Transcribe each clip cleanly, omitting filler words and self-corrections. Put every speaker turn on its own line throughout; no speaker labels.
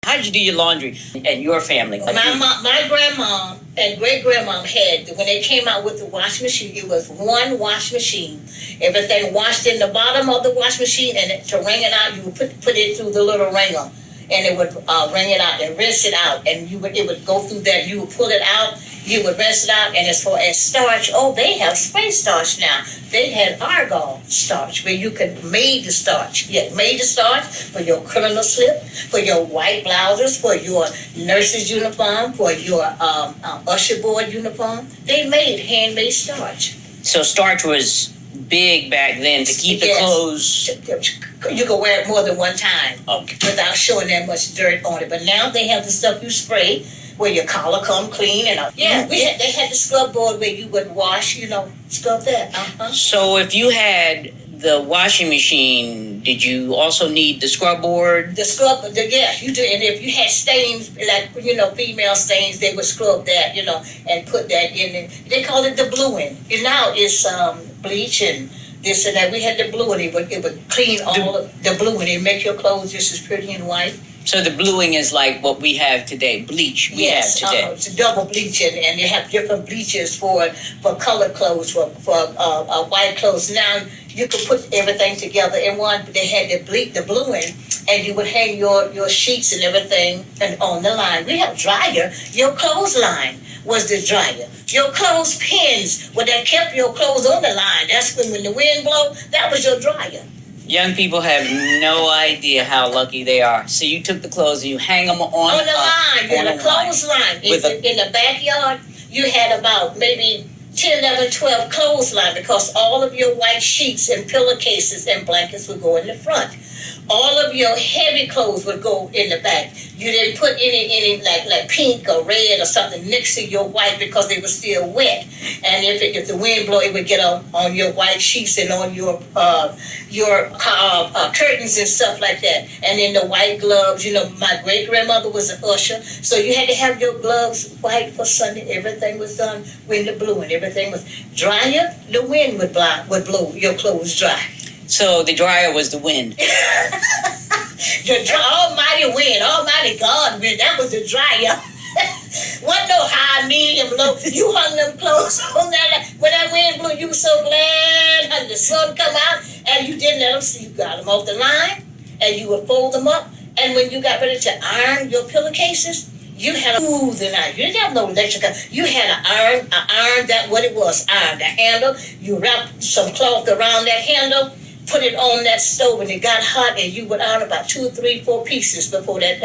How did you do your laundry and your family?
My grandma and great-grandma had, when they came out with the washing machine, it was one wash machine. Everything washed in the bottom of the wash machine, and to wring it out, you would put it through the little wringer, and it would wring it out and rinse it out, and it would go through that. You would pull it out, you would rinse it out, and as far as starch, they have spray starch now. They had argol starch where you could made the starch. You made the starch for your criminal slip, for your white blouses, for your nurse's uniform, for your usher board uniform. They made handmade starch.
So starch was big back then to keep the clothes.
You could wear it more than one time
without
showing that much dirt on it. But now they have the stuff you spray where your collar come clean and they had the scrub board where you would wash, scrub that.
So if you had the washing machine, did you also need the scrub board?
Yes, you do. And if you had stains, like, female stains, they would scrub that, and put that in it. They call it the bluing. And now it's bleach and this and that. We had the bluing. It would clean all of the bluing. It make your clothes just as pretty and white.
So the bluing is like what we have today, bleach we have today.
It's a double bleaching, and you have different bleaches for colored clothes, for white clothes. Now you could put everything together in one. But they had the bluing, and you would hang your sheets and everything and on the line. We have dryer. Your clothesline was the dryer. Your clothes pins, that kept your clothes on the line. That's when the wind blow, that was your dryer.
Young people have no idea how lucky they are. So you took the clothes and you hang them on
the line, on the clothesline. In the backyard, you had about maybe 10, 11, 12 clothesline because all of your white sheets and pillowcases and blankets would go in the front. All of your heavy clothes would go in the back. You didn't put any like pink or red or something next to your white because they were still wet. And if the wind blow, it would get on your white sheets and on your curtains and stuff like that. And then the white gloves. My great grandmother was an usher, so you had to have your gloves white for Sunday. Everything was done when the blue and everything was dryer. The wind would blow your clothes dry.
So the dryer was the wind.
The almighty wind, almighty God wind, that was the dryer. Wasn't no high, medium, low. You hung them clothes on that. When that wind blew, you were so glad and the sun come out and you didn't let them see. You got them off the line and you would fold them up. And when you got ready to iron your pillowcases, you had a smoothing iron. You didn't have no electrical. You had an iron, that what it was, iron. The handle, you wrapped some cloth around that handle, put it on that stove, and it got hot, and you would iron about 2, 3, 4 pieces before that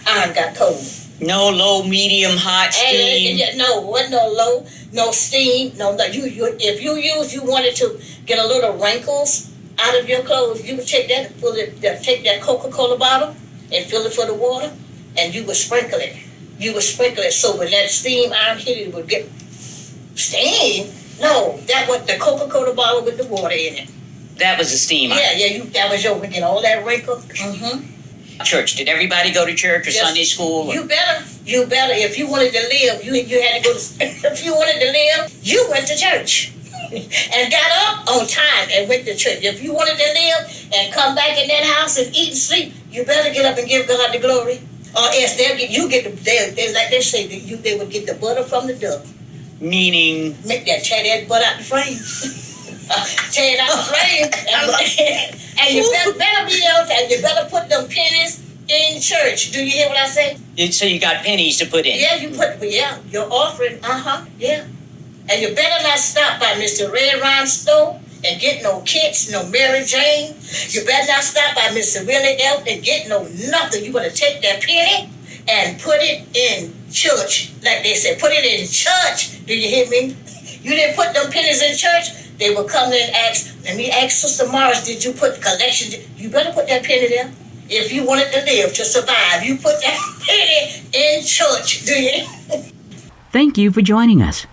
iron got cold.
No low, medium, hot, steam.
No, wasn't no low, no steam, no. If you wanted to get a little wrinkles out of your clothes, you would take take that Coca-Cola bottle and fill it full of water, and you would sprinkle it. You would sprinkle it so when that steam iron hit it would get steam. No, that was the Coca-Cola bottle with the water in it.
That was a steam iron.
Yeah, that was your get all that wrinkle.
Church. Did everybody go to church or Sunday school?
Or? You better. If you wanted to live, you had to go to. If you wanted to live, you went to church and got up on time and went to church. If you wanted to live and come back in that house and eat and sleep, you better get up and give God the glory. Or else like they say, they would get the butter from the duck.
Meaning?
Tear that butt out the frame. Tear it out the frame. And you better be able to, you better put them pennies in church. Do you hear what I say?
So you got pennies to put in?
Yeah, your offering, yeah. And you better not stop by Mr. Red Rhyme store and get no kits, no Mary Jane. You better not stop by Mr. Willie Elf and get no nothing. You better take that penny and put it in church. Like they said, put it in church. Do you hear me? You didn't put them pennies in church. They will come in and ask, let me ask Sister Morris, did you put collection? You better put that penny there. If you wanted to live, to survive, you put that penny in church, do you?
Thank you for joining us.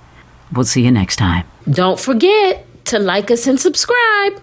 We'll see you next time.
Don't forget to like us and subscribe.